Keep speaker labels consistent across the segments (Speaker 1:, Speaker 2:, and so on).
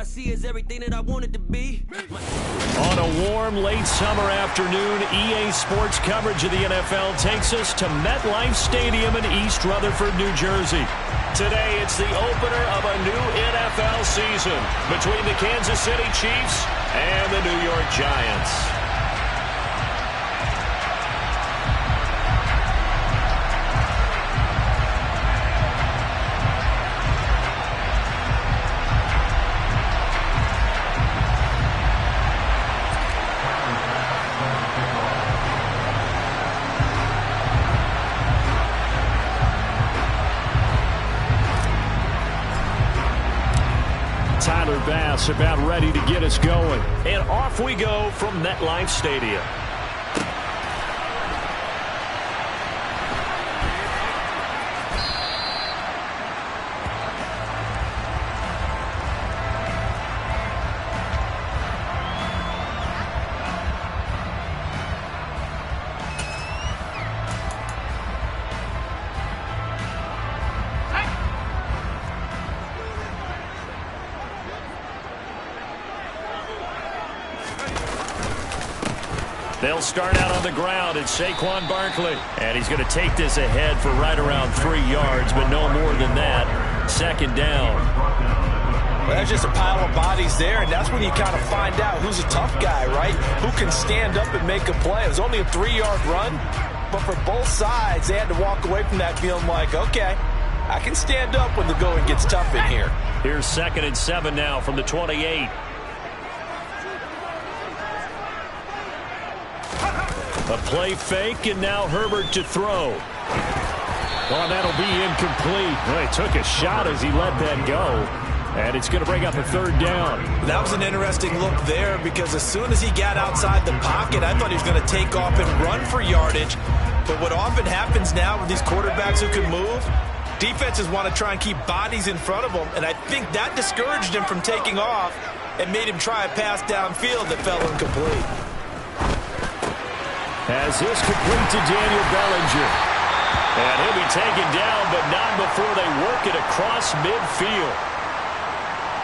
Speaker 1: see is everything that I wanted to be.
Speaker 2: On a warm, late summer afternoon, EA Sports coverage of the NFL takes us to MetLife Stadium in East Rutherford, New Jersey. Today, it's the opener of a new NFL season between the Kansas City Chiefs and the New York Giants. Bass about ready to get us going. And off we go from MetLife Stadium. They'll start out on the ground. It's Saquon Barkley. And he's going to take this ahead for right around 3 yards, but no more than that. Second down.
Speaker 3: Well, there's just a pile of bodies there, and that's when you kind of find out who's a tough guy, right? Who can stand up and make a play. It was only a 3-yard run, but for both sides, they had to walk away from that feeling like, okay, I can stand up when the going gets tough in here.
Speaker 2: Here's 2nd and 7 now from the 28. A play fake, and now Herbert to throw. Well, that'll be incomplete. Well, he took a shot as he let that go. And it's going to bring up a 3rd down.
Speaker 3: That was an interesting look there because as soon as he got outside the pocket, I thought he was going to take off and run for yardage. But what often happens now with these quarterbacks who can move, defenses want to try and keep bodies in front of them. And I think that discouraged him from taking off and made him try a pass downfield that fell incomplete.
Speaker 2: As this complete to Daniel Bellinger. And he'll be taken down, but not before they work it across midfield.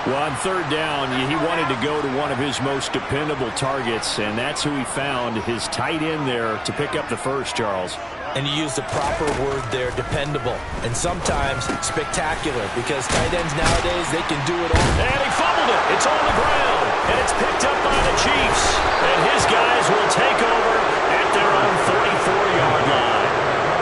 Speaker 2: Well, on 3rd down, he wanted to go to one of his most dependable targets, and that's who he found, his tight end there, to pick up the first, Charles.
Speaker 3: And you use the proper word there, dependable, and sometimes spectacular, because tight ends nowadays, they can do it all.
Speaker 2: And he fumbled it. It's on the ground, and it's picked up by the Chiefs. And his guys will take over at their own 34-yard line.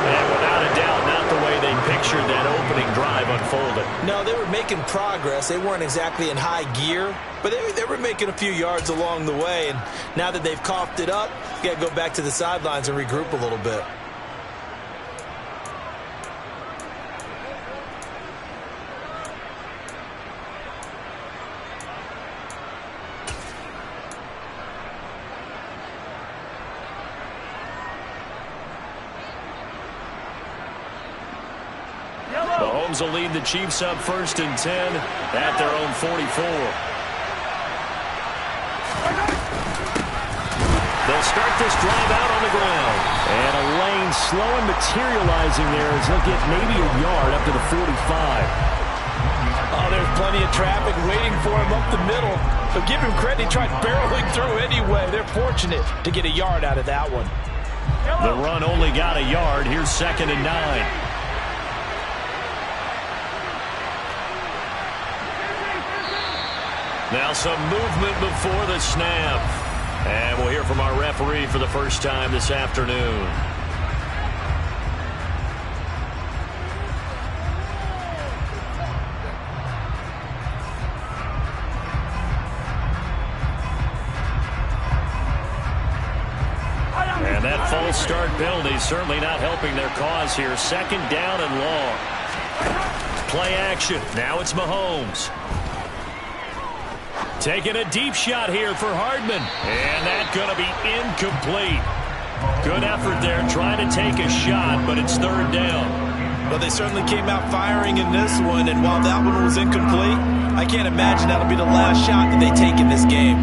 Speaker 2: And without a doubt, not the way they pictured that opening drive unfolded.
Speaker 3: No, they were making progress. They weren't exactly in high gear, but they were making a few yards along the way. And now that they've coughed it up, you got to go back to the sidelines and regroup a little bit.
Speaker 2: Mahomes will lead the Chiefs up 1st and 10 at their own 44. They'll start this drive out on the ground. And a lane slow and materializing there as he'll get maybe a yard up to the 45.
Speaker 3: Oh, there's plenty of traffic waiting for him up the middle. But give him credit, he tried barreling through anyway. They're fortunate to get a yard out of that one.
Speaker 2: The run only got a yard. Here's 2nd and 9. Now some movement before the snap. And we'll hear from our referee for the first time this afternoon. And that false start penalty certainly not helping their cause here. 2nd down and long. Play action. Now it's Mahomes. Taking a deep shot here for Hardman. And that's going to be incomplete. Good effort there trying to take a shot, but it's 3rd down.
Speaker 3: Well, they certainly came out firing in this one, and while that one was incomplete, I can't imagine that'll be the last shot that they take in this game.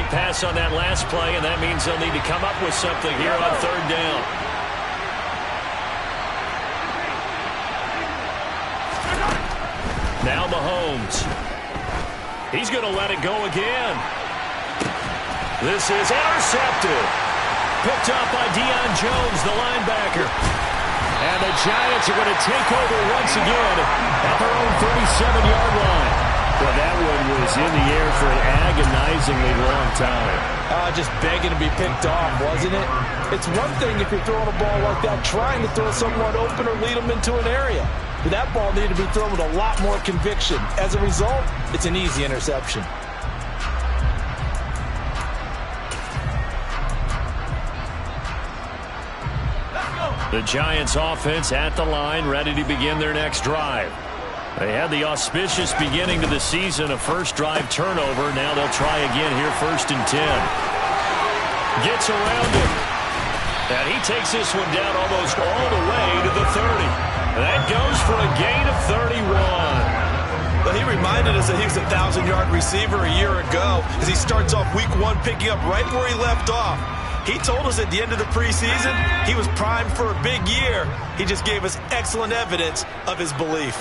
Speaker 2: incomplete pass on that last play, and that means they'll need to come up with something here on third down. Now Mahomes. He's going to let it go again. This is intercepted. Picked up by Deion Jones, the linebacker. And the Giants are going to take over once again at their own 37-yard line. Well, that one was in the air for an agonizingly long time.
Speaker 3: Just begging to be picked off, wasn't it? It's one thing if you're throwing a ball like that, trying to throw someone open or lead them into an area. But that ball needed to be thrown with a lot more conviction. As a result, it's an easy interception.
Speaker 2: The Giants offense at the line, ready to begin their next drive. They had the auspicious beginning to the season, a first drive turnover. Now they'll try again here, 1st and 10. Gets around him. And he takes this one down almost all the way to the 30. That goes for a gain of 31.
Speaker 3: Well, he reminded us that he was a 1,000-yard receiver a year ago as he starts off week 1 picking up right where he left off. He told us at the end of the preseason he was primed for a big year. He just gave us excellent evidence of his belief.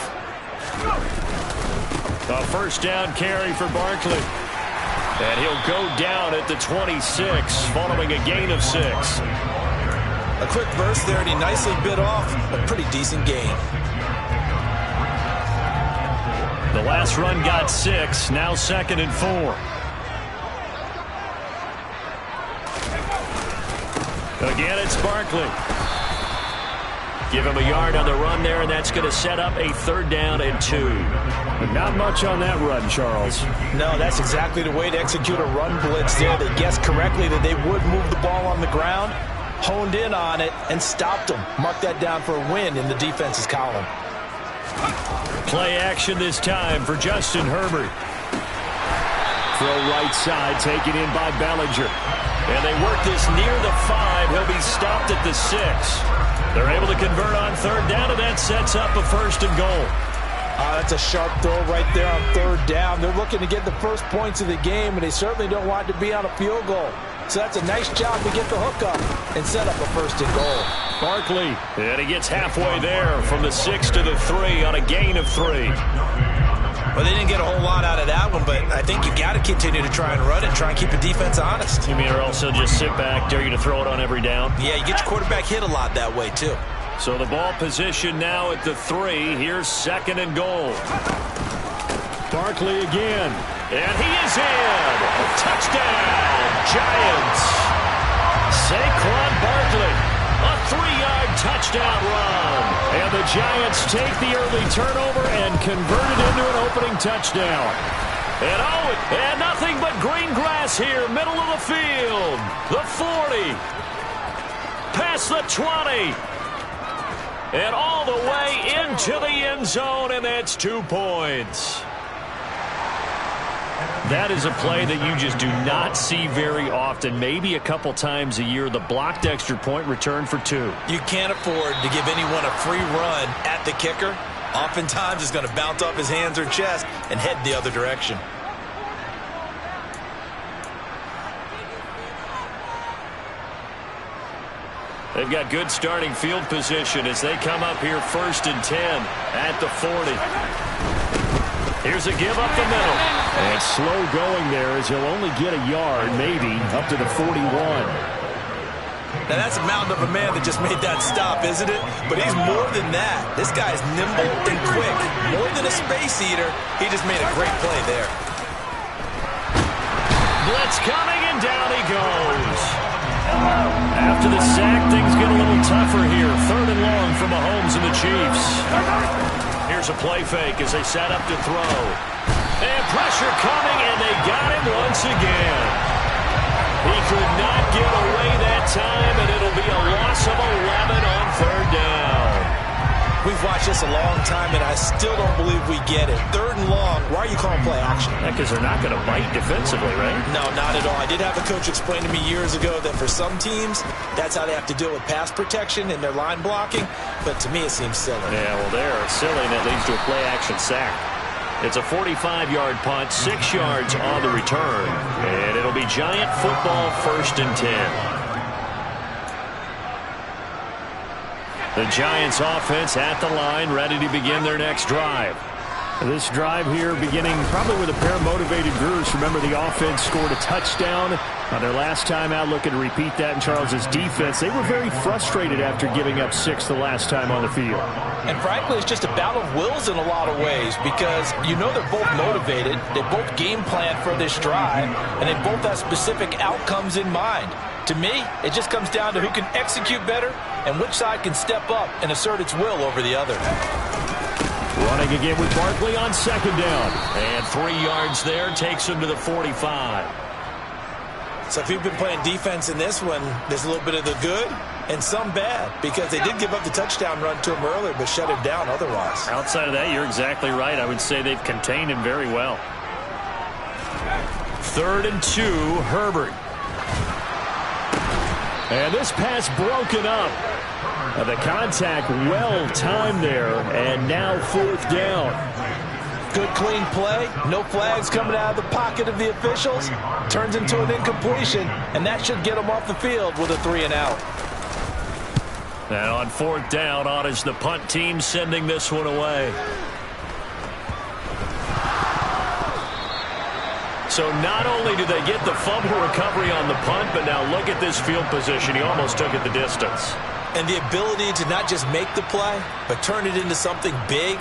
Speaker 2: A first down carry for Barkley. And he'll go down at the 26 following a gain of 6.
Speaker 3: A quick burst there, and he nicely bit off a pretty decent gain.
Speaker 2: The last run got 6, now 2nd and 4. Again, it's Barkley. Give him a yard on the run there, and that's going to set up a 3rd down and 2.
Speaker 4: Not much on that run, Charles.
Speaker 3: No, that's exactly the way to execute a run blitz there. They guessed correctly that they would move the ball on the ground, honed in on it, and stopped them. Mark that down for a win in the defense's column.
Speaker 2: Play action this time for Justin Herbert.
Speaker 4: Throw right side, taken in by Bellinger.
Speaker 2: And they work this near the 5. He'll be stopped at the 6. They're able to convert on 3rd down, and that sets up a 1st and goal.
Speaker 3: That's a sharp throw right there on 3rd down. They're looking to get the first points of the game, and they certainly don't want it to be on a field goal. So that's a nice job to get the hook up and set up a 1st and goal.
Speaker 2: Barkley, and he gets halfway there from the 6 to the 3 on a gain of 3.
Speaker 3: Well, they didn't get a whole lot out of that one, but I think you got to continue to try and run it, try and keep the defense honest.
Speaker 2: You mean, or also just sit back, dare you to throw it on every down?
Speaker 3: Yeah, you get your quarterback hit a lot that way, too.
Speaker 2: So the ball position now at the 3. Here's 2nd and goal.
Speaker 4: Barkley again.
Speaker 2: And he is in. Touchdown, Giants. Saquon Barkley. A 3-yard touchdown run. And the Giants take the early turnover and convert it into an opening touchdown. And nothing but green grass here, middle of the field. The 40. Past the 20. And all the way into the end zone, and that's 2 points. That is a play that you just do not see very often. Maybe a couple times a year, the blocked extra point return for 2.
Speaker 3: You can't afford to give anyone a free run at the kicker. Oftentimes, it's going to bounce off his hands or chest and head the other direction.
Speaker 2: They've got good starting field position as they come up here 1st and 10 at the 40. Here's a give up the middle.
Speaker 4: And slow going there as he'll only get a yard, maybe, up to the 41.
Speaker 3: Now, that's a mountain of a man that just made that stop, isn't it? But he's more than that. This guy's nimble and quick. More than a space eater, he just made a great play there.
Speaker 2: Blitz coming, and down he goes. After the sack, things get a little tougher here. 3rd and long for Mahomes and the Chiefs. Here's a play fake as they set up to throw. And pressure coming, and they got him once again. He could not get away that time, and it'll be a loss of 11 on 3rd down.
Speaker 3: We've watched this a long time, and I still don't believe we get it. 3rd and long, why are you calling play action?
Speaker 2: Because they're not going to bite defensively, right?
Speaker 3: No, not at all. I did have a coach explain to me years ago that for some teams, that's how they have to deal with pass protection and their line blocking. But to me, it seems silly.
Speaker 2: Yeah, well, they're silly, and it leads to a play action sack. It's a 45-yard punt, 6 yards on the return. And it'll be Giant football, 1st and 10. The Giants offense at the line, ready to begin their next drive.
Speaker 4: This drive here beginning probably with a pair of motivated brewers. Remember, the offense scored a touchdown on their last time out, looking to repeat that in Charles's defense. They were very frustrated after giving up 6 the last time on the field.
Speaker 3: And frankly, it's just a battle of wills in a lot of ways because you know they're both motivated. They both game plan for this drive, and they both have specific outcomes in mind. To me, it just comes down to who can execute better and which side can step up and assert its will over the other.
Speaker 2: Running again with Barkley on 2nd down. And 3 yards there, takes him to the 45.
Speaker 3: So if you've been playing defense in this one, there's a little bit of the good and some bad because they did give up the touchdown run to him earlier but shut him down otherwise.
Speaker 2: Outside of that, you're exactly right. I would say they've contained him very well. 3rd and 2, Herbert.
Speaker 4: And this pass broken up. The contact well timed there, and now 4th down.
Speaker 3: Good clean play, no flags coming out of the pocket of the officials. Turns into an incompletion, and that should get them off the field with a 3 and out.
Speaker 2: And on 4th down, on is the punt team sending this one away. So not only do they get the fumble recovery on the punt, but now look at this field position. He almost took it the distance.
Speaker 3: And the ability to not just make the play, but turn it into something big,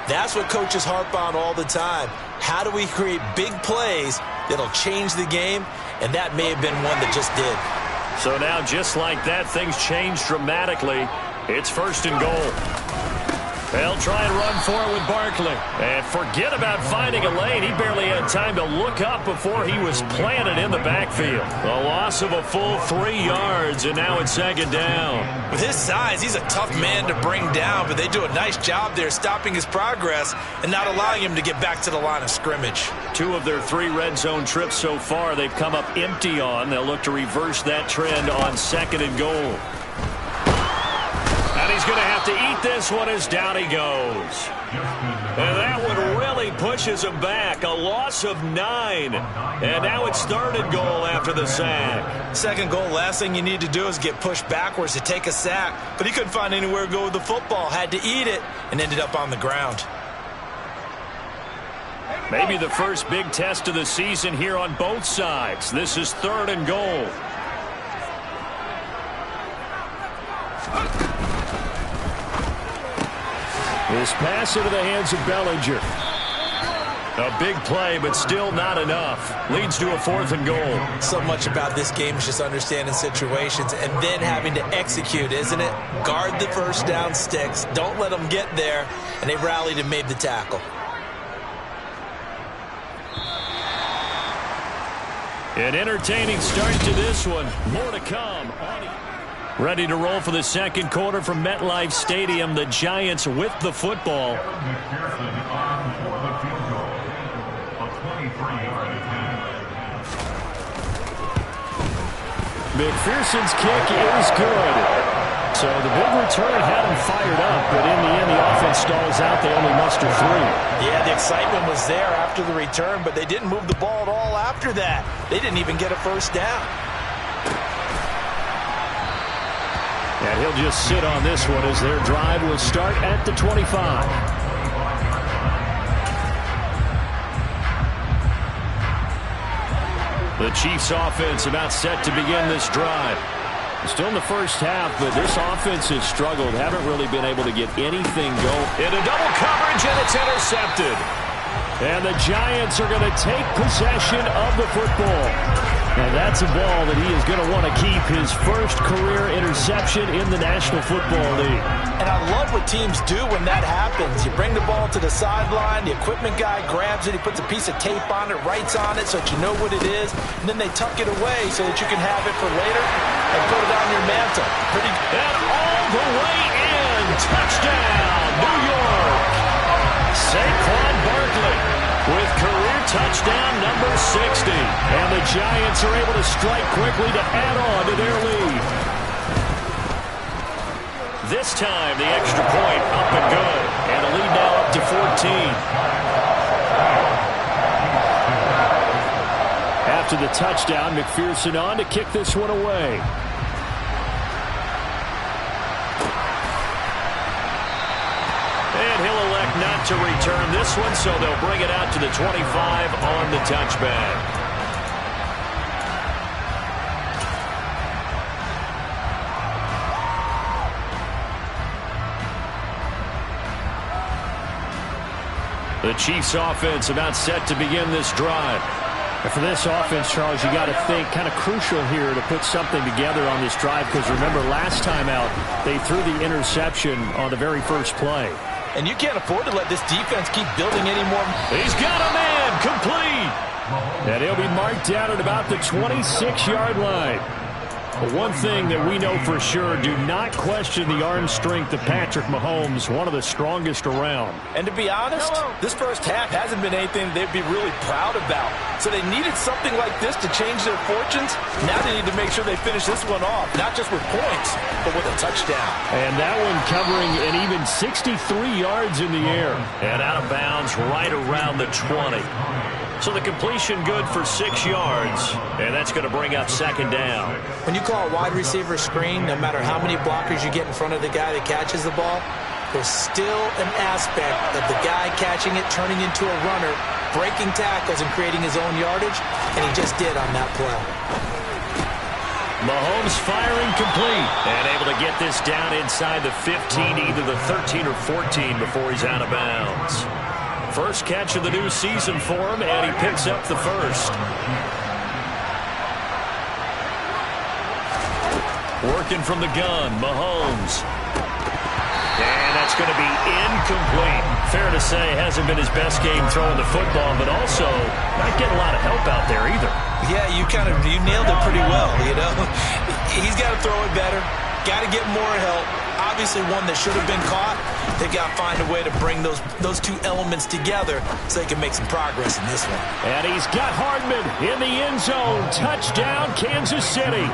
Speaker 3: that's what coaches harp on all the time. How do we create big plays that'll change the game? And that may have been one that just did.
Speaker 2: So now, just like that, things change dramatically. It's 1st and goal. They'll try and run for it with Barkley. And forget about finding a lane. He barely had time to look up before he was planted in the backfield. A loss of a full 3 yards, and now it's 2nd down.
Speaker 3: With his size, he's a tough man to bring down, but they do a nice job there stopping his progress and not allowing him to get back to the line of scrimmage.
Speaker 2: 2 of their 3 red zone trips so far they've come up empty on. They'll look to reverse that trend on 2nd and goal. And he's going to have to eat this one as down he goes. And that one really pushes him back. A loss of 9. And now it's 3rd and goal after the sack.
Speaker 3: 2nd goal, last thing you need to do is get pushed backwards to take a sack. But he couldn't find anywhere to go with the football. Had to eat it and ended up on the ground.
Speaker 2: Maybe the first big test of the season here on both sides. This is 3rd and goal.
Speaker 4: This pass into the hands of Bellinger.
Speaker 2: A big play, but still not enough. Leads to a 4th and goal.
Speaker 3: So much about this game is just understanding situations and then having to execute, isn't it? Guard the 1st down sticks. Don't let them get there. And they rallied and made the tackle.
Speaker 2: An entertaining start to this one. More to come. Ready to roll for the 2nd quarter from MetLife Stadium. The Giants with the football.
Speaker 4: McPherson's kick is good. So the big return had him fired up, but in the end the offense stalls out. They only muster 3.
Speaker 3: Yeah, the excitement was there after the return, but they didn't move the ball at all after that. They didn't even get a 1st down.
Speaker 4: And he'll just sit on this one as their drive will start at the 25.
Speaker 2: The Chiefs offense about set to begin this drive.
Speaker 4: Still in the first half, but this offense has struggled. Haven't really been able to get anything going.
Speaker 2: Into double coverage, and it's intercepted.
Speaker 4: And the Giants are going to take possession of the football. Now that's a ball that he is going to want to keep, his first career interception in the National Football League.
Speaker 3: And I love what teams do when that happens. You bring the ball to the sideline, the equipment guy grabs it, he puts a piece of tape on it, writes on it so that you know what it is, and then they tuck it away so that you can have it for later and put it on your mantle. Pretty good.
Speaker 2: And all the way in. Touchdown, New York. Saquon Barkley with career touchdown number 60.
Speaker 4: And the Giants are able to strike quickly to add on to their lead.
Speaker 2: This time the extra point up and good. And the lead now up to 14.
Speaker 4: after the touchdown. McPherson on to kick this one away.
Speaker 2: And he'll elect not to return this one, so they'll bring it out to the 25 on the touchback. The Chiefs offense about set to begin this drive.
Speaker 4: And for this offense, Charles, you got to think kind of crucial here to put something together on this drive, because remember last time out they threw the interception on the very first play.
Speaker 3: And you can't afford to let this defense keep building anymore.
Speaker 2: He's got a man complete.
Speaker 4: And he'll be marked down at about the 26-yard line. But one thing that we know for sure, do not question the arm strength of Patrick Mahomes, one of the strongest around.
Speaker 3: And to be honest, this first half hasn't been anything they'd be really proud about. So they needed something like this to change their fortunes. Now they need to make sure they finish this one off, not just with points, but with a touchdown.
Speaker 4: And that one covering an even 63 yards in the air.
Speaker 2: And out of bounds right around the 20. So the completion good for 6 yards, and that's going to bring up second down.
Speaker 5: When you call a wide receiver screen, no matter how many blockers you get in front of the guy that catches the ball, there's still an aspect of the guy catching it, turning into a runner, breaking tackles and creating his own yardage, and he just did on that play.
Speaker 2: Mahomes firing complete and able to get this down inside the 15, either the 13 or 14 before he's out of bounds. First catch of the new season for him, and he picks up the first. Working from the gun, Mahomes. And that's going to be incomplete. Fair to say, hasn't been his best game throwing the football, but also not getting a lot of help out there either.
Speaker 3: Yeah, you nailed it pretty well, you know. He's got to throw it better. Got to get more help. Obviously one that should have been caught. They got to find a way to bring those two elements together so they can make some progress in this one.
Speaker 4: And he's got Hardman in the end zone. Touchdown, Kansas City.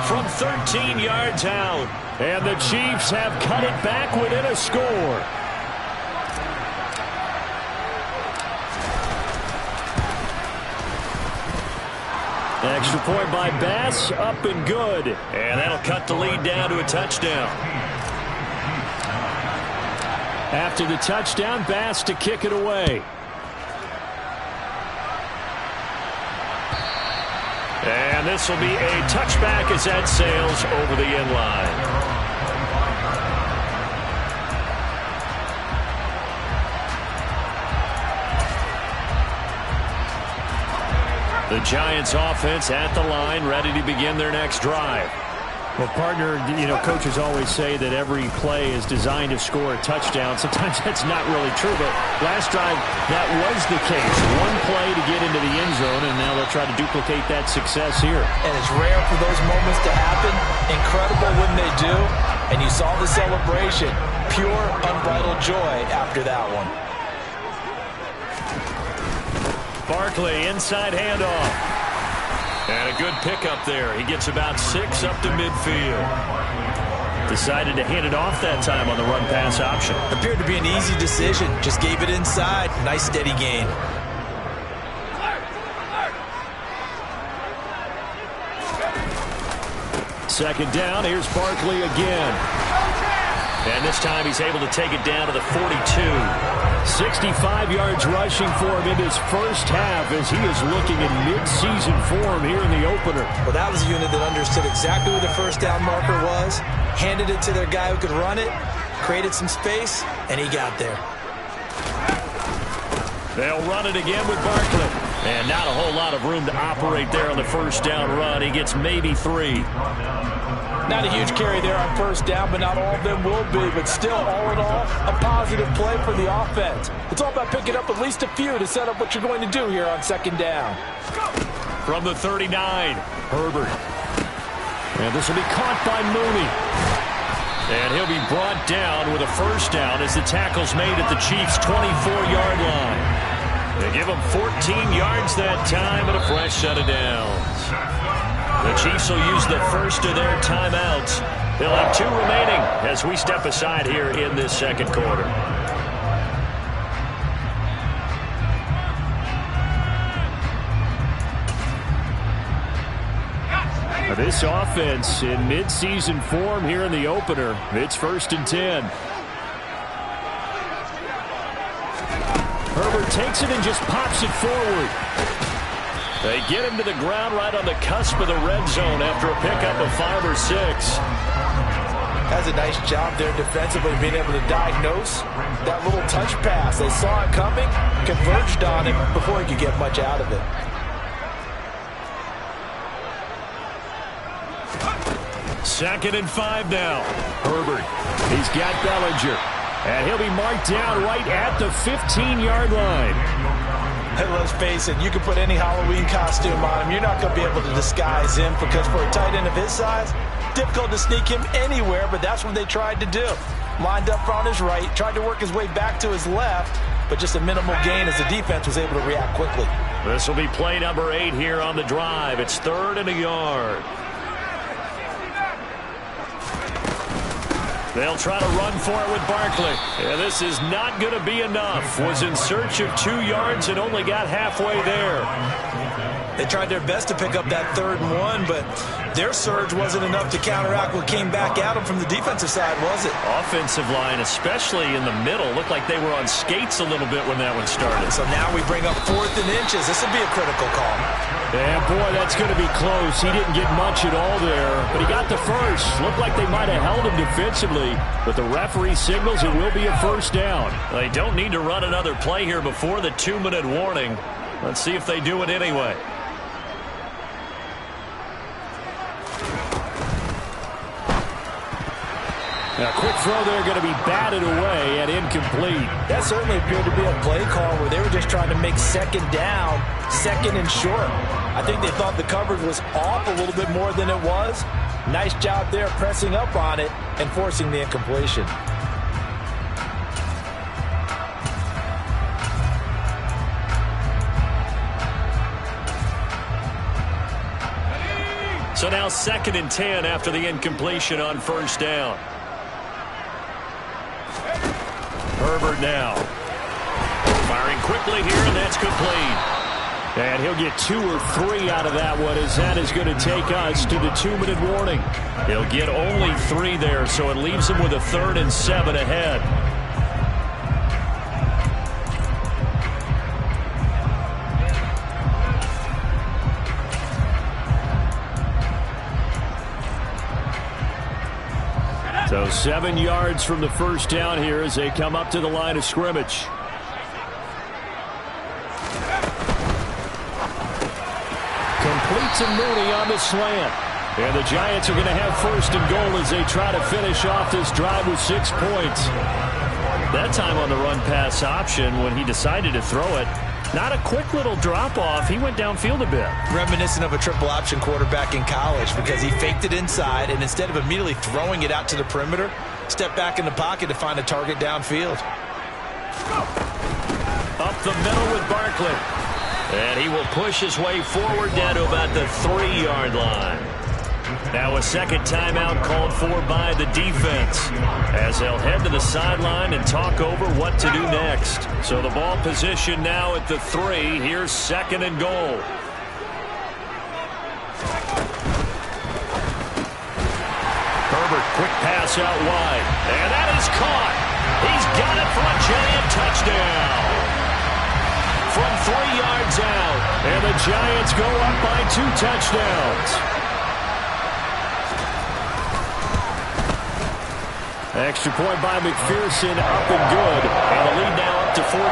Speaker 2: From 13 yards out.
Speaker 4: And the Chiefs have cut it back within a score. Extra point by Bass, up and good.
Speaker 2: And that'll cut the lead down to a touchdown.
Speaker 4: After the touchdown, Bass to kick it away.
Speaker 2: And this will be a touchback as that sails over the end line. The Giants offense at the line, ready to begin their next drive.
Speaker 4: Well, partner, you know, coaches always say that every play is designed to score a touchdown. Sometimes that's not really true, but last drive, that was the case. One play to get into the end zone, and now they'll try to duplicate that success here.
Speaker 3: And it's rare for those moments to happen. Incredible when they do. And you saw the celebration. Pure, unbridled joy after that one.
Speaker 2: Barkley, inside handoff. And a good pickup there. He gets about 6 up to midfield.
Speaker 4: Decided to hand it off that time on the run-pass option.
Speaker 3: Appeared to be an easy decision. Just gave it inside. Nice, steady gain.
Speaker 4: Second down. Here's Barkley again.
Speaker 2: And this time he's able to take it down to the 42.
Speaker 4: 65 yards rushing for him in his first half as he is looking in mid-season form here in the opener.
Speaker 5: Well, that was a unit that understood exactly where the first down marker was, handed it to their guy who could run it, created some space, and he got there.
Speaker 2: They'll run it again with Barkley. And not a whole lot of room to operate there on the first down run. He gets maybe 3.
Speaker 3: Not a huge carry there on first down, but not all of them will be. But still, all in all, a positive play for the offense. It's all about picking up at least a few to set up what you're going to do here on second down.
Speaker 2: From the 39, Herbert.
Speaker 4: And this will be caught by Mooney.
Speaker 2: And he'll be brought down with a first down as the tackle's made at the Chiefs' 24-yard line. They give him 14 yards that time and a fresh set of downs. The Chiefs will use the first of their timeouts. They'll have 2 remaining as we step aside here in this second quarter.
Speaker 4: This offense in midseason form here in the opener. It's 1st and 10. Herbert takes it and just pops it forward. They get him to the ground right on the cusp of the red zone after a pickup of 5 or 6.
Speaker 5: Has a nice job there defensively, being able to diagnose that little touch pass. They saw it coming, converged on it before he could get much out of it.
Speaker 2: Second and 5 now. Herbert.
Speaker 4: He's got Bellinger. And he'll be marked down right at the 15-yard line.
Speaker 5: And let's face it, you can put any Halloween costume on him. You're not going to be able to disguise him, because for a tight end of his size, difficult to sneak him anywhere, but that's what they tried to do. Lined up on his right, tried to work his way back to his left, but just a minimal gain as the defense was able to react quickly.
Speaker 2: This will be play number 8 here on the drive. It's 3rd and a yard. They'll try to run for it with Barkley. Yeah, this is not going to be enough. Was in search of 2 yards and only got halfway there.
Speaker 5: They tried their best to pick up that 3rd and 1, but their surge wasn't enough to counteract what came back at them from the defensive side, was it?
Speaker 2: Offensive line, especially in the middle, looked like they were on skates a little bit when that one started.
Speaker 5: So now we bring up 4th and inches. This will be a critical call.
Speaker 4: Yeah, boy, that's going to be close. He didn't get much at all there, but he got the first. Looked like they might have held him defensively, but the referee signals it will be a 1st down.
Speaker 2: They don't need to run another play here before the 2-minute warning. Let's see if they do it anyway.
Speaker 4: A quick throw there, going to be batted away and incomplete.
Speaker 5: That certainly appeared to be a play call where they were just trying to make 2nd down, 2nd and short. I think they thought the coverage was off a little bit more than it was. Nice job there pressing up on it and forcing the incompletion.
Speaker 2: So now 2nd and 10 after the incompletion on 1st down. Herbert now. Firing quickly here, and that's complete.
Speaker 4: And he'll get 2 or 3 out of that one, as that is going to take us to the 2-minute warning.
Speaker 2: He'll get only 3 there, so it leaves him with a 3rd and 7 ahead.
Speaker 4: So 7 yards from the 1st down here as they come up to the line of scrimmage. Complete to Mooney on the slant. And the Giants are going to have 1st and goal as they try to finish off this drive with 6 points.
Speaker 2: That time on the run-pass option when he decided to throw it. Not a quick little drop-off. He went downfield a bit.
Speaker 5: Reminiscent of a triple option quarterback in college, because he faked it inside, and instead of immediately throwing it out to the perimeter, stepped back in the pocket to find a target downfield.
Speaker 2: Up the middle with Barkley. And he will push his way forward down to about the 3-yard line. Now a 2nd timeout called for by the defense as they'll head to the sideline and talk over what to do next. So the ball position now at the 3. Here's 2nd and goal. Herbert, quick pass out wide. And that is caught. He's got it for a giant touchdown. From 3 yards out.
Speaker 4: And the Giants go up by 2 touchdowns. Extra point by McPherson, up and good.
Speaker 2: And the lead now up to 14.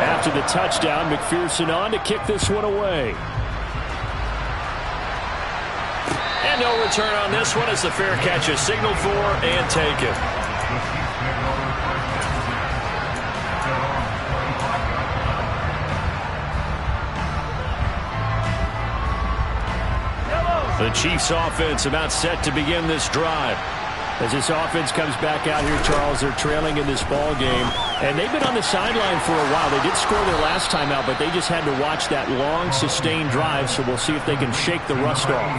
Speaker 4: After the touchdown, McPherson on to kick this one away.
Speaker 2: And no return on this one as the fair catch is signaled for and taken. The Chiefs offense about set to begin this drive.
Speaker 4: As this offense comes back out here, Charles, they're trailing in this ball game. And they've been on the sideline for a while. They did score their last time out, but they just had to watch that long, sustained drive, so we'll see if they can shake the rust off.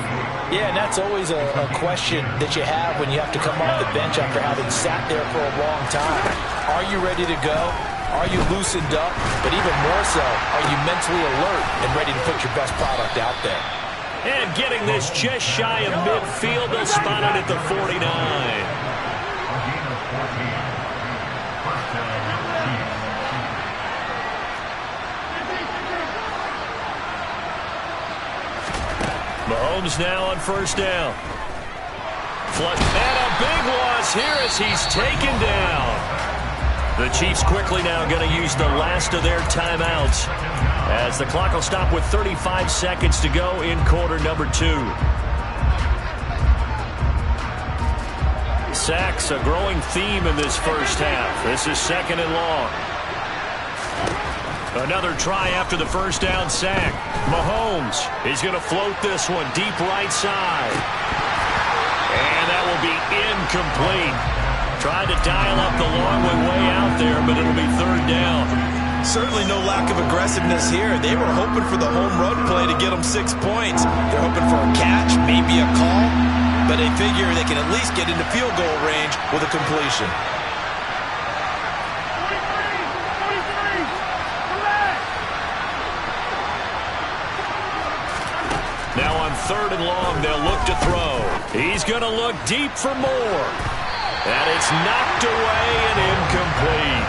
Speaker 5: Yeah, and that's always a question that you have when you have to come off the bench after having sat there for a long time. Are you ready to go? Are you loosened up? But even more so, are you mentally alert and ready to put your best product out there?
Speaker 2: And getting this just shy of midfield, they'll spot it at the 49. Mahomes now on first down. Flush, and a big loss here as he's taken down. The Chiefs quickly now going to use the last of their timeouts as the clock will stop with 35 seconds to go in quarter number 2. Sacks, a growing theme in this first half. This is second and long. Another try after the first down sack. Mahomes is going to float this one deep right side. And that will be incomplete. Tried to dial up the long way out there, but it'll be third down.
Speaker 3: Certainly no lack of aggressiveness here. They were hoping for the home run play to get them 6 points. They're hoping for a catch, maybe a call, but they figure they can at least get into field goal range with a completion.
Speaker 2: Now on third and long, they'll look to throw. He's going to look deep for more. And it's knocked away and incomplete.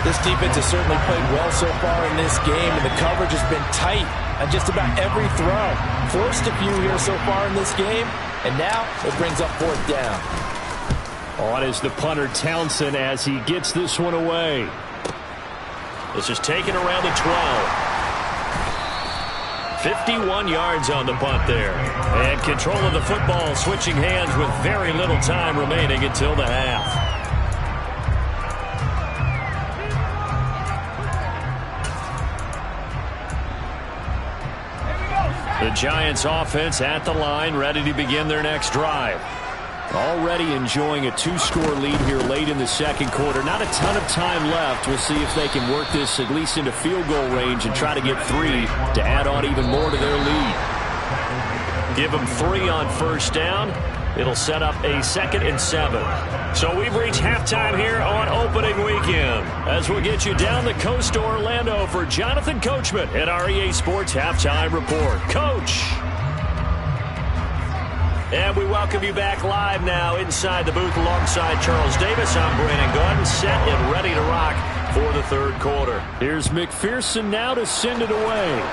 Speaker 5: This defense has certainly played well so far in this game, and the coverage has been tight on just about every throw. Forced a few here so far in this game, and now it brings up fourth down.
Speaker 4: On is the punter Townsend as he gets this one away.
Speaker 2: This is taken around the 12. 51 yards on the punt there. And control of the football switching hands with very little time remaining until the half. The Giants offense at the line, ready to begin their next drive. Already enjoying a 2-score lead here late in the second quarter. Not a ton of time left. We'll see if they can work this at least into field goal range and try to get 3 to add on even more to their lead. Give them 3 on first down. It'll set up a 2nd and 7. So we've reached halftime here on opening weekend. As we'll get you down the coast to Orlando for Jonathan Coachman at our EA Sports Halftime Report. Coach! And we welcome you back live now inside the booth alongside Charles Davis. I'm Brandon Gordon, set and ready to rock for the third quarter.
Speaker 4: Here's McPherson now to send it away.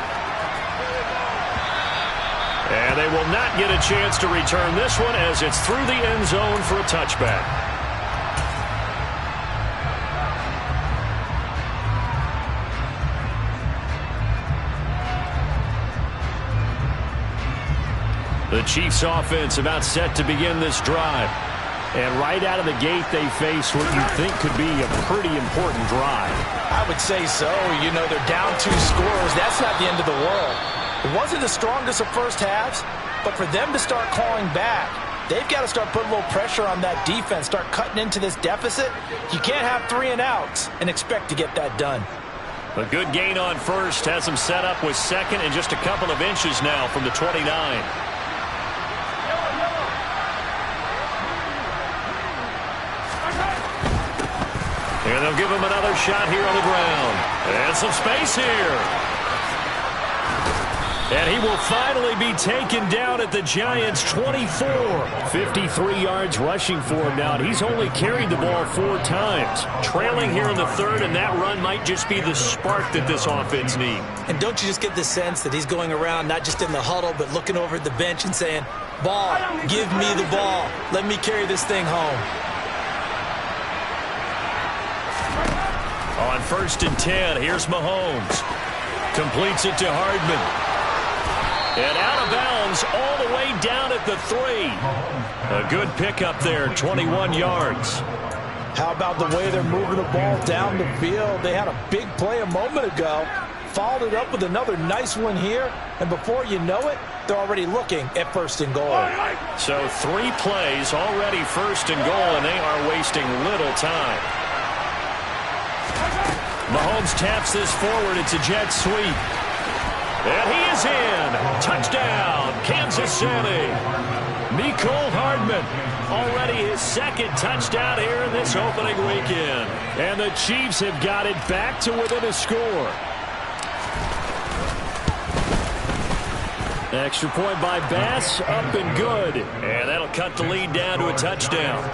Speaker 2: And they will not get a chance to return this one as it's through the end zone for a touchback. The Chiefs offense about set to begin this drive.
Speaker 4: And right out of the gate, they face what you think could be a pretty important drive.
Speaker 5: I would say so. You know, they're down 2 scores. That's not the end of the world. It wasn't the strongest of first halves, but for them to start clawing back, they've got to start putting a little pressure on that defense, start cutting into this deficit. You can't have 3 and outs and expect to get that done.
Speaker 2: A good gain on first has them set up with second and just a couple of inches now from the 29. And they'll give him another shot here on the ground. And some space here. And he will finally be taken down at the Giants' 24.
Speaker 4: 53 yards rushing for him now. And he's only carried the ball 4 times.
Speaker 2: Trailing here in the third, and that run might just be the spark that this offense needs.
Speaker 5: And don't you just get the sense that he's going around not just in the huddle, but looking over at the bench and saying, ball, give me the ball. Let me carry this thing home.
Speaker 2: On 1st and 10, here's Mahomes. Completes it to Hardman. And out of bounds all the way down at the 3. A good pickup there, 21 yards.
Speaker 5: How about the way they're moving the ball down the field? They had a big play a moment ago. Followed it up with another nice one here. And before you know it, they're already looking at 1st and goal.
Speaker 2: So 3 plays already 1st and goal, and they are wasting little time. Mahomes taps this forward. It's a jet sweep. And he is in. Touchdown, Kansas City. Mecole Hardman, already his second touchdown here in this opening weekend. And the Chiefs have got it back to within a score. Extra point by Bass, up and good. And that'll cut the lead down to a touchdown.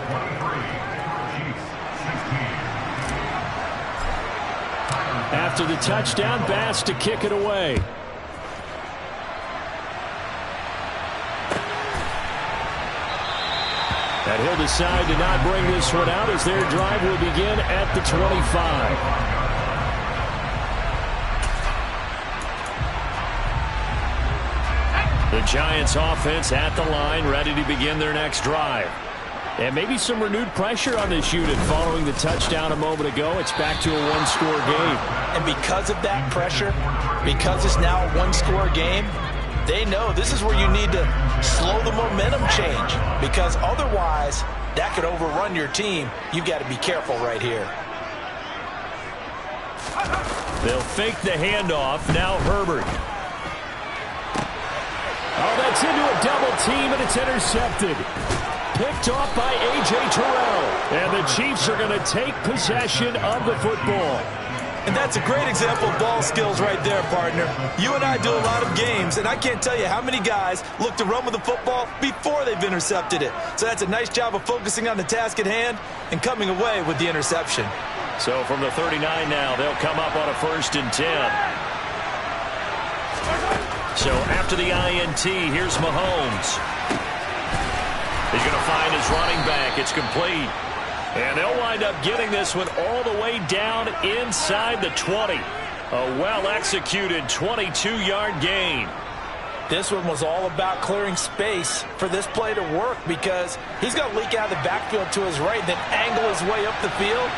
Speaker 2: After the touchdown, Bass to kick it away. And he'll decide to not bring this one out as their drive will begin at the 25. The Giants offense at the line, ready to begin their next drive. And maybe some renewed pressure on this unit following the touchdown a moment ago. It's back to a one-score game.
Speaker 5: And because of that pressure, because it's now a one-score game, they know this is where you need to slow the momentum change, because otherwise that could overrun your team. You've got to be careful right here.
Speaker 2: They'll fake the handoff. Now Herbert. Oh, that's into a double team, and it's intercepted. Picked off by A.J. Terrell. And the Chiefs are going to take possession of the football.
Speaker 3: And that's a great example of ball skills right there, partner. You and I do a lot of games, and I can't tell you how many guys look to run with the football before they've intercepted it. So that's a nice job of focusing on the task at hand and coming away with the interception.
Speaker 2: So from the 39 now, they'll come up on a 1st and 10. So after the INT, here's Mahomes. He's going to find his running back. It's complete. And they'll wind up getting this one all the way down inside the 20. A well-executed 22-yard gain.
Speaker 5: This one was all about clearing space for this play to work, because he's going to leak out of the backfield to his right, then angle his way up the field.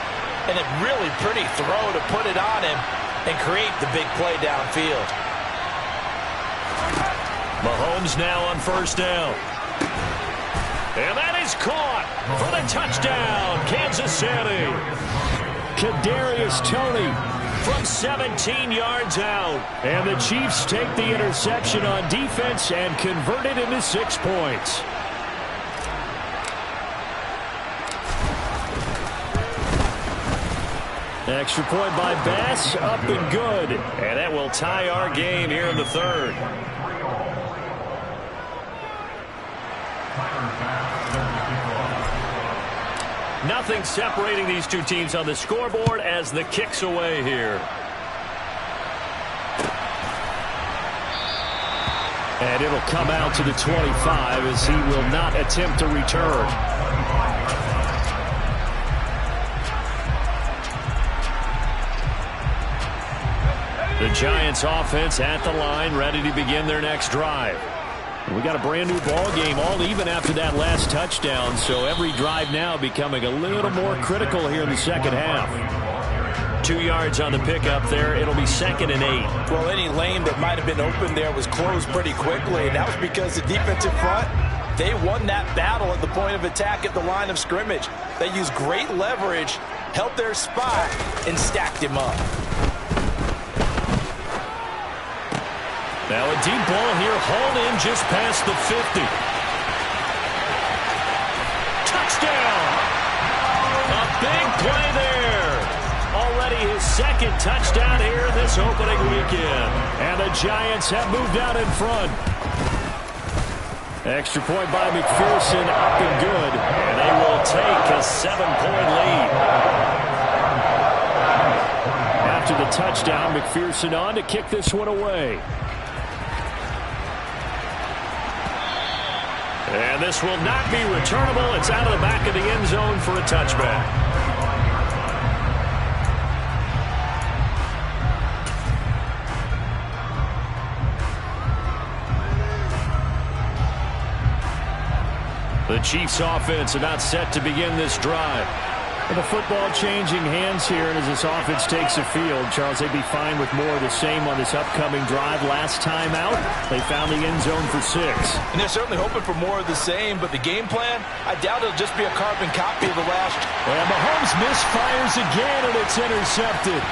Speaker 5: And a really pretty throw to put it on him and create the big play downfield.
Speaker 2: Mahomes now on 1st down. And that is caught for the touchdown, Kansas City. Kadarius Toney from 17 yards out. And the Chiefs take the interception on defense and convert it into 6 points. Extra point by Bass, up and good. And that will tie our game here in the 3rd. Nothing separating these two teams on the scoreboard as the kick's away here. And it'll come out to the 25 as he will not attempt to return. The Giants offense at the line, ready to begin their next drive. We got a brand new ball game, all even after that last touchdown, so every drive now becoming a little more critical here in the second half. 2 yards on the pickup there. It'll be 2nd and 8.
Speaker 5: Well, any lane that might have been open there was closed pretty quickly, and that was because the defensive front, they won that battle at the point of attack at the line of scrimmage. They used great leverage, held their spot, and stacked him up.
Speaker 2: Now a deep ball here, hauled in just past the 50. Touchdown! A big play there. Already his 2nd touchdown here this opening weekend. And the Giants have moved out in front. Extra point by McPherson, up and good. And they will take a 7-point lead. After the touchdown, McPherson on to kick this one away. And this will not be returnable. It's out of the back of the end zone for a touchback. The Chiefs offense about set to begin this drive. And the football changing hands here, and as this offense takes the field, Charles, they'd be fine with more of the same on this upcoming drive. Last time out, they found the end zone for 6.
Speaker 5: And they're certainly hoping for more of the same, but the game plan, I doubt it'll just be a carbon copy of the last.
Speaker 2: And Mahomes misfires again, and it's intercepted.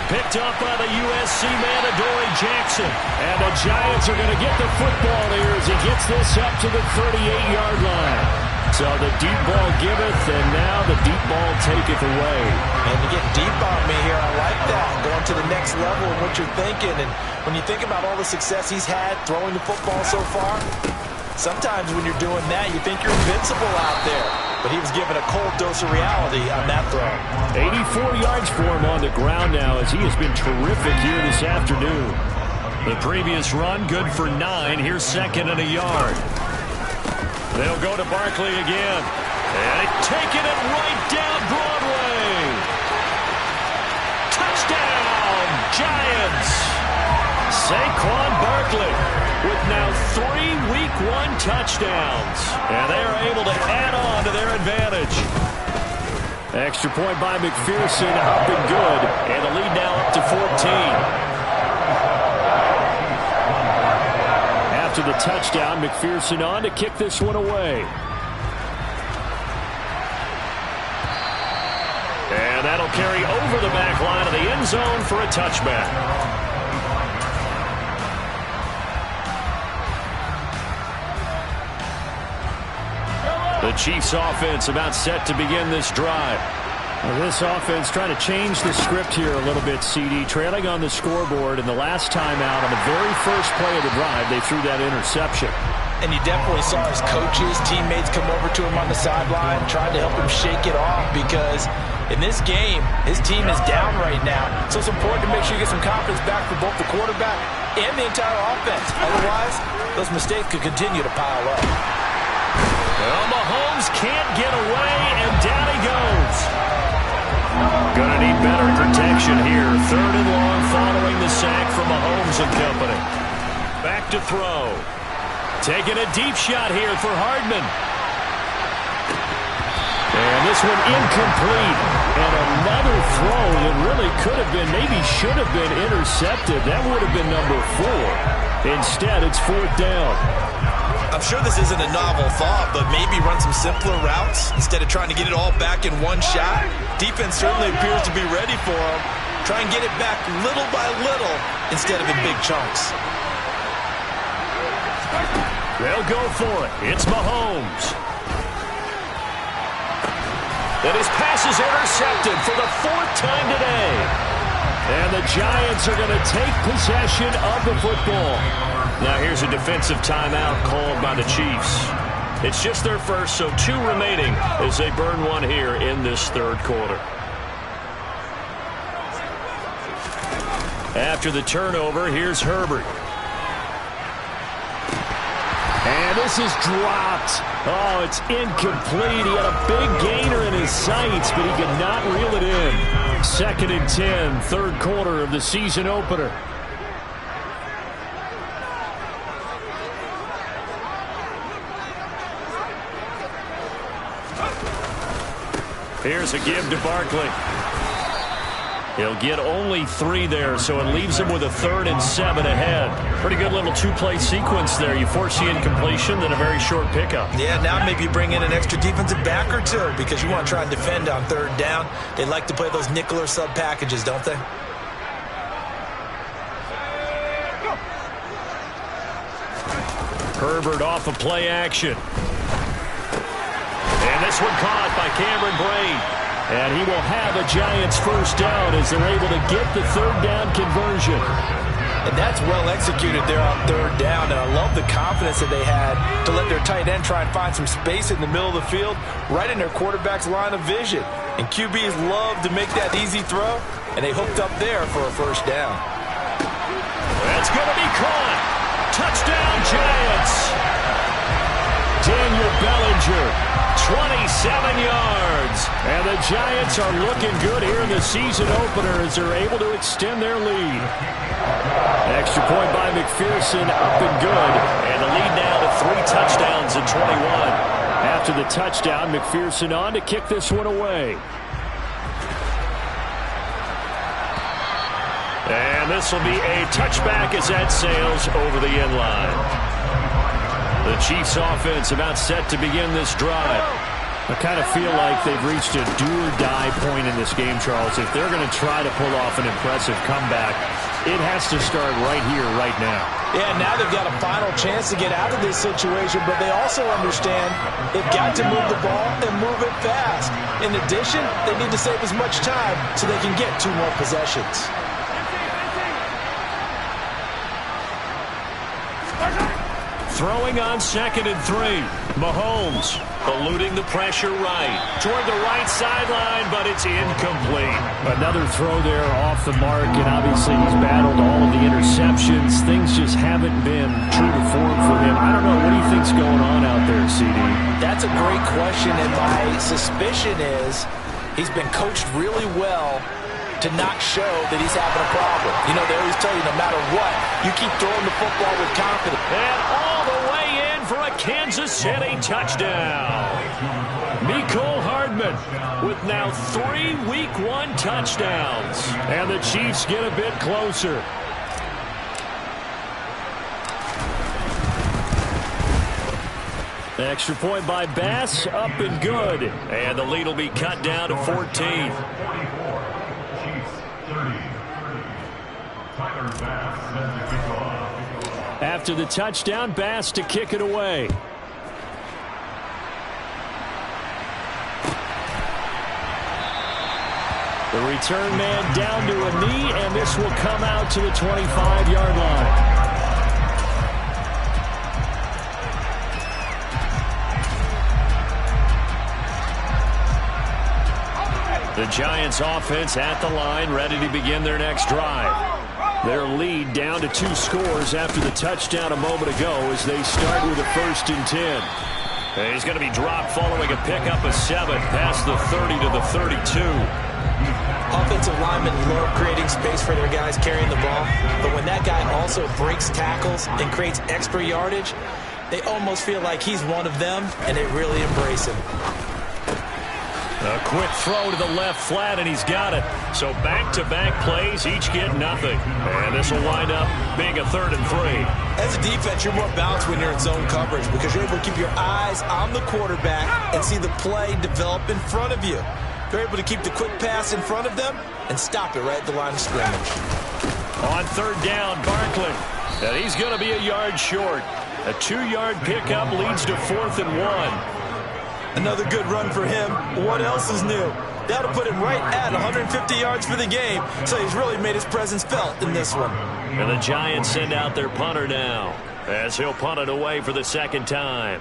Speaker 2: picked up by the USC man, Adoree Jackson. And the Giants are going to get the football here as he gets this up to the 38-yard line. So the deep ball giveth, and now the deep ball taketh away.
Speaker 5: And you get deep on me here. I like that. Going to the next level of what you're thinking. And when you think about all the success he's had throwing the football so far, sometimes when you're doing that, you think you're invincible out there. But he was given a cold dose of reality on that throw.
Speaker 2: 84 yards for him on the ground now as he has been terrific here this afternoon. The previous run, good for 9. Here's second and a yard. They'll go to Barkley again. And taking it right down Broadway. Touchdown, Giants. Saquon Barkley with now 3 Week 1 touchdowns. And they are able to add on to their advantage. Extra point by McPherson, up and good. And the lead now up to 14. After the touchdown, McPherson on to kick this one away. And that'll carry over the back line of the end zone for a touchback. The Chiefs offense about set to begin this drive.
Speaker 4: Well, this offense trying to change the script here a little bit, CD. Trailing on the scoreboard, and the last time out on the very first play of the drive, they threw that interception.
Speaker 5: And you definitely saw his coaches, teammates come over to him on the sideline, trying to help him shake it off because in this game, his team is down right now. So it's important to make sure you get some confidence back for both the quarterback and the entire offense. Otherwise, those mistakes could continue to pile up.
Speaker 2: Well, Mahomes can't get away, and down he goes. Gonna need better protection here. 3rd and long following the sack from Mahomes and company. Back to throw. Taking a deep shot here for Hardman. And this one incomplete. And another throw that really could have been, maybe should have been intercepted. That would have been number 4. Instead, it's 4th down.
Speaker 3: I'm sure this isn't a novel thought, but maybe run some simpler routes instead of trying to get it all back in one shot. Defense certainly appears to be ready for him. Try and get it back little by little instead of in big chunks.
Speaker 2: They'll go for it. It's Mahomes. And his pass is intercepted for the 4th time today. And the Giants are going to take possession of the football. Now here's a defensive timeout called by the Chiefs. It's just their first, so 2 remaining as they burn one here in this 3rd quarter. After the turnover, here's Herbert. And this is dropped. Oh, it's incomplete. He had a big gainer in his sights, but he could not reel it in. 2nd and 10, 3rd quarter of the season opener. Here's a give to Barkley. He'll get only 3 there, so it leaves him with a 3rd and 7 ahead. Pretty good little 2-play sequence there. You force the incompletion, then a very short pickup.
Speaker 3: Yeah, now maybe you bring in an extra defensive back or 2 because you want to try and defend on 3rd down. They like to play those nickel or sub packages, don't they?
Speaker 2: Herbert off of play action. And this one caught by Cameron Brate. And he will have a Giants 1st down as they're able to get the 3rd down conversion.
Speaker 5: And that's well executed there on 3rd down. And I love the confidence that they had to let their tight end try and find some space in the middle of the field, right in their quarterback's line of vision. And QBs love to make that easy throw, and they hooked up there for a 1st down.
Speaker 2: That's going to be caught. Touchdown, Giants. Daniel Bellinger. 27 yards. And the Giants are looking good here in the season opener as they're able to extend their lead. Extra point by McPherson, up and good. And the lead now to 3 touchdowns and 21. After the touchdown, McPherson on to kick this one away. And this will be a touchback as that sails over the end line. The Chiefs offense about set to begin this drive.
Speaker 4: I kind of feel like they've reached a do-or-die point in this game, Charles. If they're going to try to pull off an impressive comeback, it has to start right here, right now.
Speaker 5: Yeah, now they've got a final chance to get out of this situation, but they also understand they've got to move the ball and move it fast. In addition, they need to save as much time so they can get 2 more possessions.
Speaker 2: Throwing on 2nd and 3. Mahomes eluding the pressure right. Toward the right sideline, but it's incomplete.
Speaker 4: Another throw there off the mark, and obviously he's battled all of the interceptions. Things just haven't been true to form for him. I don't know. What do you think's going on out there, CD?
Speaker 5: That's a great question, and my suspicion is he's been coached really well to not show that he's having a problem. You know, they always tell you no matter what, you keep throwing the football with confidence.
Speaker 2: And all the way in for a Kansas City touchdown. Mecole Hardman with now 3 Week 1 touchdowns.
Speaker 4: And the Chiefs get a bit closer.
Speaker 2: The extra point by Bass, up and good. And the lead will be cut down to 14.
Speaker 4: After the touchdown, Bass to kick it away. The return man down to a knee, and this will come out to the 25-yard line.
Speaker 2: The Giants offense at the line, ready to begin their next drive. Their lead down to 2 scores after the touchdown a moment ago as they start with a 1st and 10.
Speaker 3: And he's going to be dropped following a pickup of 7 past the 30 to the 32.
Speaker 5: Offensive linemen love creating space for their guys carrying the ball, but when that guy also breaks tackles and creates extra yardage, they almost feel like he's one of them, and they really embrace him.
Speaker 2: A quick throw to the left flat, and he's got it. So back-to-back plays, each get nothing. And this will wind up being a 3rd and 3.
Speaker 5: As a defense, you're more balanced when you're in zone coverage because you're able to keep your eyes on the quarterback and see the play develop in front of you. You're able to keep the quick pass in front of them and stop it right at the line of scrimmage.
Speaker 2: On 3rd down, Barkley. And he's going to be a yard short. A 2-yard pickup leads to 4th and 1.
Speaker 5: Another good run for him. What else is new? That'll put him right at 150 yards for the game, so he's really made his presence felt in this one.
Speaker 2: And the Giants send out their punter now as he'll punt it away for the 2nd time.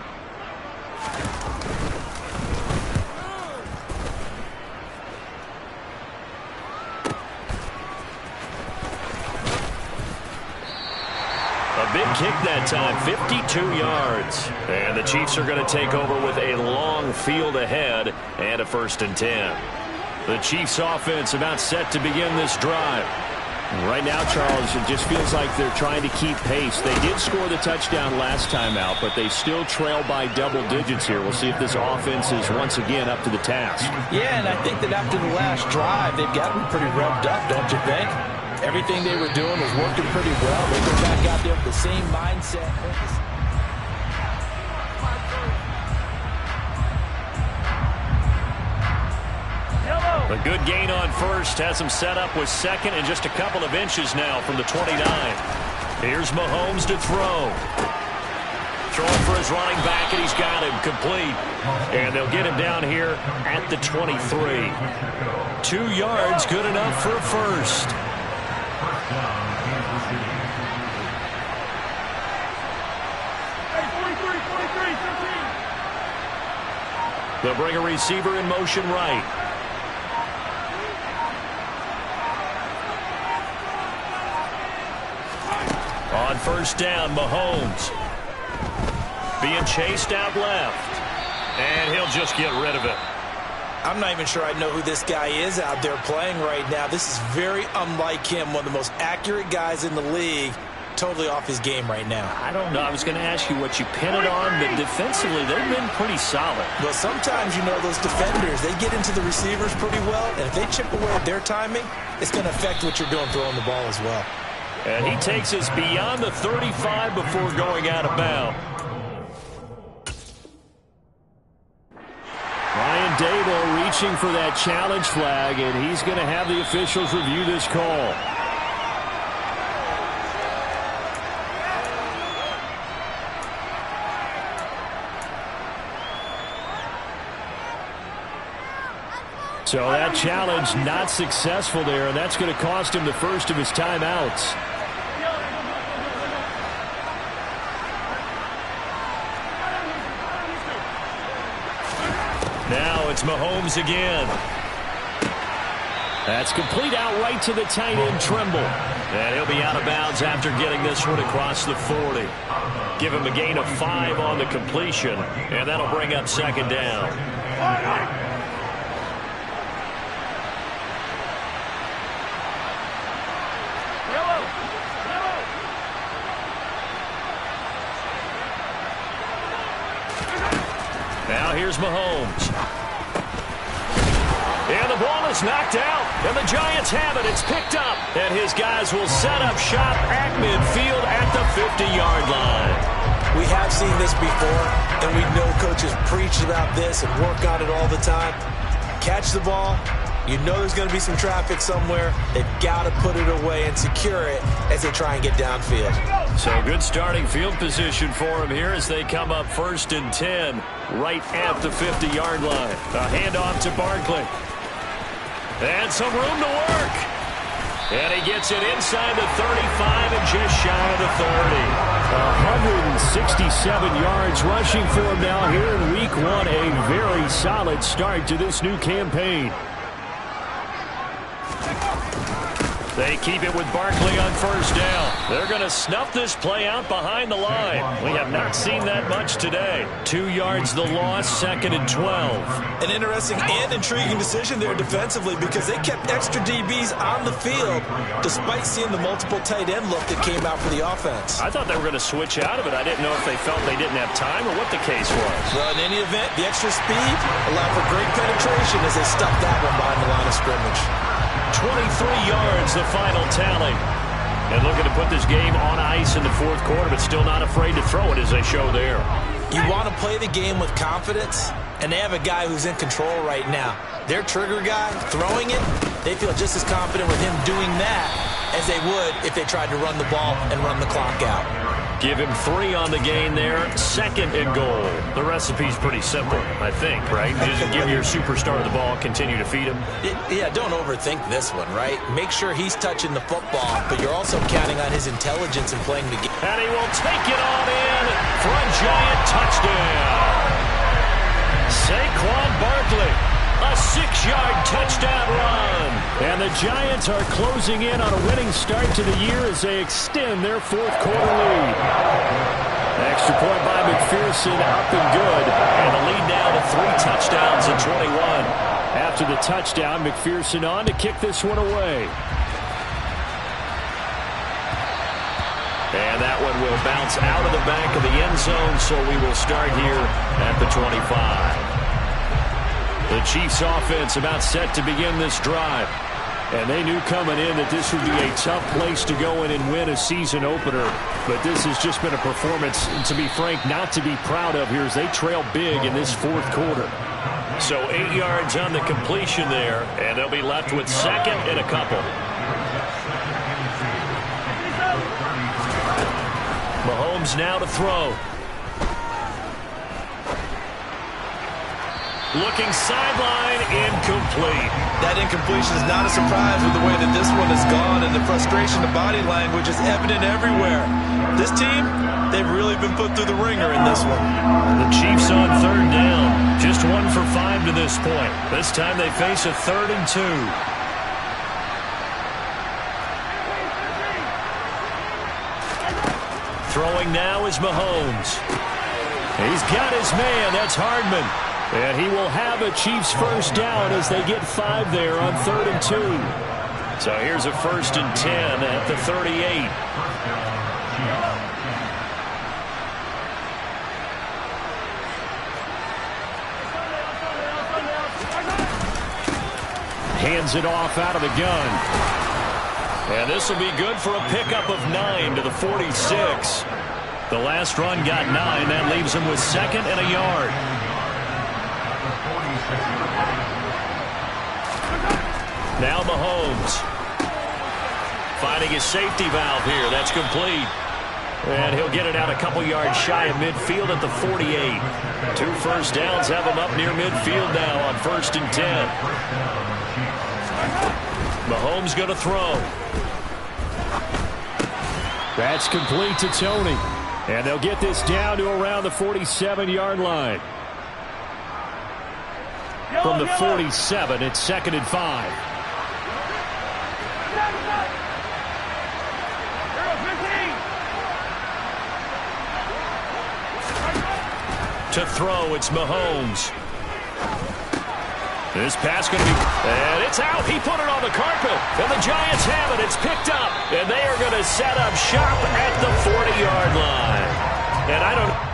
Speaker 2: A big kick that time, 52 yards. And the Chiefs are going to take over with a long field ahead and a 1st and 10. The Chiefs offense about set to begin this drive.
Speaker 4: Right now, Charles, it just feels like they're trying to keep pace. They did score the touchdown last time out, but they still trail by double digits here. We'll see if this offense is once again up to the task.
Speaker 5: Yeah, and I think that after the last drive, they've gotten pretty revved up, don't you think? Everything they were doing was working pretty well. They go back out there with the same mindset.
Speaker 2: A good gain on 1st has him set up with 2nd and just a couple of inches now from the 29. Here's Mahomes to throw. Throwing for his running back, and he's got him complete. And they'll get him down here at the 23. 2 yards, good enough for a 1st. They'll bring a receiver in motion right. On 1st down, Mahomes being chased out left. And he'll just get rid of it.
Speaker 5: I'm not even sure I know who this guy is out there playing right now. This is very unlike him, one of the most accurate guys in the league. Totally off his game right now.
Speaker 2: I don't know. I was going to ask you what you pin it on, but defensively, they've been pretty solid.
Speaker 5: Well, sometimes, you know, those defenders, they get into the receivers pretty well, and if they chip away at their timing, it's going to affect what you're doing throwing the ball as well.
Speaker 2: And he takes us beyond the 35 before going out of bounds.
Speaker 4: Brian Dable reaching for that challenge flag, and he's going to have the officials review this call. So that challenge not successful there, and that's going to cost him the first of his timeouts. Now it's Mahomes again. That's complete out right to the tight end, Trimble. And he'll be out of bounds after getting this one across the 40. Give him a gain of 5 on the completion, and that'll bring up second down. Now here's Mahomes. And the ball is knocked out. And the Giants have it. It's picked up. And his guys will set up shop at midfield at the 50-yard line.
Speaker 5: We have seen this before, and we know coaches preach about this and work on it all the time. Catch the ball. You know there's going to be some traffic somewhere. They've got to put it away and secure it as they try and get downfield.
Speaker 4: So good starting field position for him here as they come up 1st and 10 right at the 50-yard line. A handoff to Barkley. And some room to work. And he gets it inside the 35 and just shy of the 30. 167 yards rushing for him now here in week 1. A very solid start to this new campaign. They keep it with Barkley on 1st down. They're going to snuff this play out behind the line. We have not seen that much today. 2 yards the loss, 2nd and 12.
Speaker 3: An interesting and intriguing decision there defensively because they kept extra DBs on the field despite seeing the multiple tight end look that came out for the offense.
Speaker 4: I thought they were going to switch out of it. I didn't know if they felt they didn't have time or what the case was.
Speaker 3: Well, in any event, the extra speed allowed for great penetration as they stuffed that one behind the line of scrimmage.
Speaker 4: 23 yards, the final tally. And looking to put this game on ice in the 4th quarter, but still not afraid to throw it as they show there.
Speaker 5: You want to play the game with confidence, and they have a guy who's in control right now. Their trigger guy, throwing it, they feel just as confident with him doing that as they would if they tried to run the ball and run the clock out.
Speaker 4: Give him 3 on the gain there, 2nd and goal. The recipe's pretty simple, I think, right? Just give your superstar the ball, continue to feed him.
Speaker 5: Yeah, don't overthink this one, right? Make sure he's touching the football, but you're also counting on his intelligence in playing the game.
Speaker 4: And he will take it on in for a Giant touchdown. Saquon Barkley, a 6-yard touchdown run. And the Giants are closing in on a winning start to the year as they extend their 4th quarter lead. Extra point by McPherson, up and good. And the lead now to 3 touchdowns and 21. After the touchdown, McPherson on to kick this one away. And that one will bounce out of the back of the end zone, so we will start here at the 25. The Chiefs offense about set to begin this drive. And they knew coming in that this would be a tough place to go in and win a season opener. But this has just been a performance, to be frank, not to be proud of here as they trail big in this 4th quarter. So 8 yards on the completion there, and they'll be left with 2nd and a couple. Mahomes now to throw. Looking sideline, incomplete.
Speaker 3: That incompletion is not a surprise with the way that this one has gone, and the frustration of body language is evident everywhere. This team, they've really been put through the ringer in this one.
Speaker 4: The Chiefs on 3rd down. Just 1 for 5 to this point. This time they face a 3rd and 2. Throwing now is Mahomes. He's got his man. That's Hardman. And he will have a Chiefs 1st down as they get 5 there on 3rd and 2. So here's a 1st and 10 at the 38. Hands it off out of the gun. And this will be good for a pickup of 9 to the 46. The last run got 9. That leaves him with 2nd and a yard.
Speaker 2: Now Mahomes. Finding his safety valve here. That's complete. And he'll get it out a couple yards shy of midfield at the 48. 2 first downs have him up near midfield now on 1st and 10. Mahomes going to throw.
Speaker 4: That's complete to Tony. And they'll get this down to around the 47-yard line. From the 47, it's 2nd and 5.
Speaker 2: To throw, it's Mahomes. This pass going to be, and it's out. He put it on the carpet, and the Giants have it. It's picked up, and they are going to set up shop at the 40-yard line. And I don't know.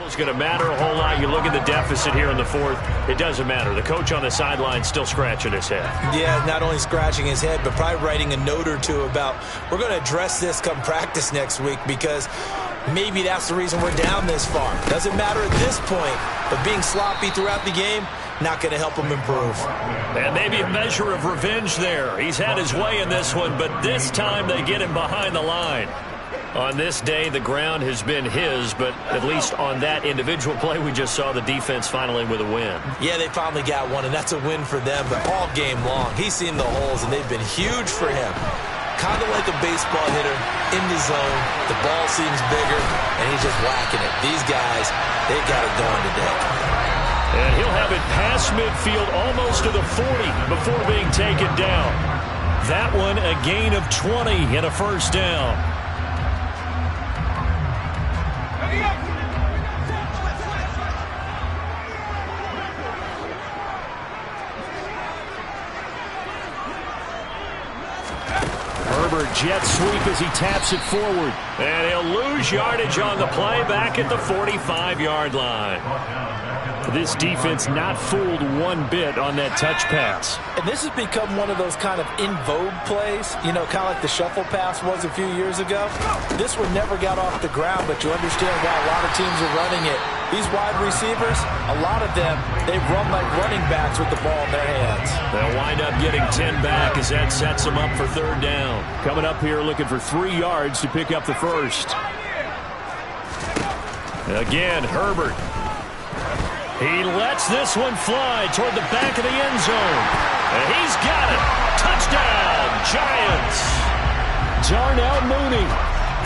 Speaker 2: It's going to matter a whole lot. You look at the deficit here in the 4th. It doesn't matter. The coach on the sideline still scratching his head. Yeah, not only scratching his head, but probably writing a note or two about, we're going to address this come practice next week, because maybe that's the reason we're down this far. Doesn't matter at this point, but being sloppy throughout the game, not going to help him improve. And maybe a measure of revenge there. He's had his way in this one, but this time they get him behind the line. On this day, the ground has been his, but at least on that individual play, we just saw the defense finally with a win. Yeah, they finally got one, and that's a win for them, but all game long, he's seen the holes, and they've been huge for him. Kind of like a baseball hitter in the zone. The ball seems bigger, and he's just whacking it. These guys, they got it going today. And he'll have it past midfield almost to the 40 before being taken down. That one, a gain of 20 and a first down. Jet sweep as he taps it forward. And he'll lose yardage on the play back at the 45-yard line. This defense not fooled one bit on that touch pass. And this has become one of those kind of in vogue plays, you know, kind of like the shuffle pass was a few years ago. This one never got off the ground, but you understand why a lot of teams are running it. These wide receivers, a lot of them, they run like running backs with the ball in their hands. They'll wind up getting 10 back as that sets them up for 3rd down. Coming up here looking for 3 yards to pick up the first. Again, Herbert. He lets this one fly toward the back of the end zone. And he's got it. Touchdown, Giants. Darnell Mooney,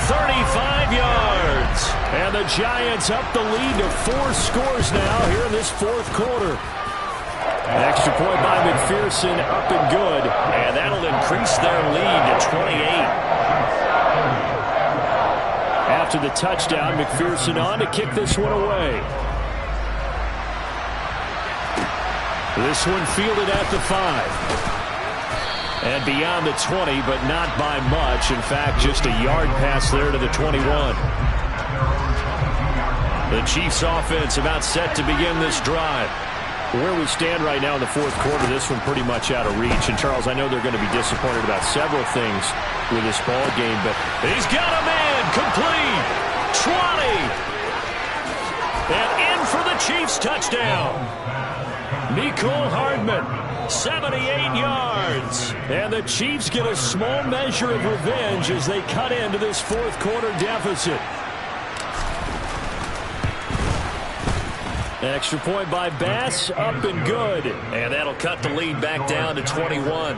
Speaker 2: 35 yards. And the Giants up the lead to 4 scores now here in this 4th quarter. An extra point by McPherson, up and good. And that'll increase their lead to 28. After the touchdown, McPherson on to kick this one away. This one fielded at the 5. And beyond the 20, but not by much. In fact, just a yard pass there to the 21. The Chiefs offense about set to begin this drive.
Speaker 4: Where we stand right now in the fourth quarter, this one pretty much out of reach. And, Charles, I know they're going to be disappointed about several things with this ball game, but
Speaker 2: he's got a man complete. 20. And in for the Chiefs touchdown. Nicole Hardman, 78 yards. And the Chiefs get a small measure of revenge as they cut into this fourth quarter deficit. Extra point by Bass, up and good. And that'll cut the lead back down to 21.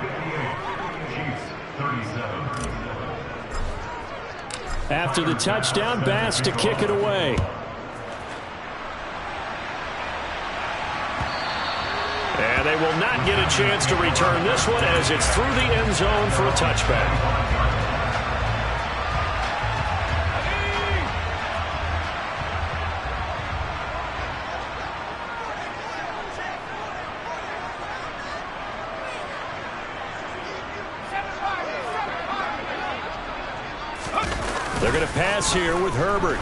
Speaker 2: After the touchdown, Bass to kick it away. And they will not get a chance to return this one as it's through the end zone for a touchback. They're going to pass here with Herbert.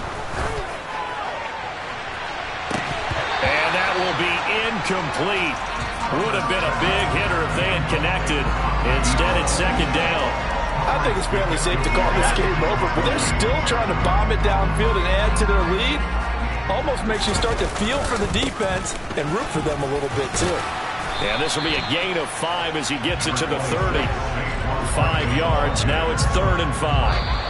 Speaker 2: And that will be incomplete. Would have been a big hitter if they had connected. Instead, it's second down.
Speaker 3: I think it's fairly safe to call this game over, but they're still trying to bomb it downfield and add to their lead. Almost makes you start to feel for the defense and root for them a little bit, too.
Speaker 2: And this will be a gain of 5 as he gets it to the 30. 5 yards. Now it's 3rd and 5.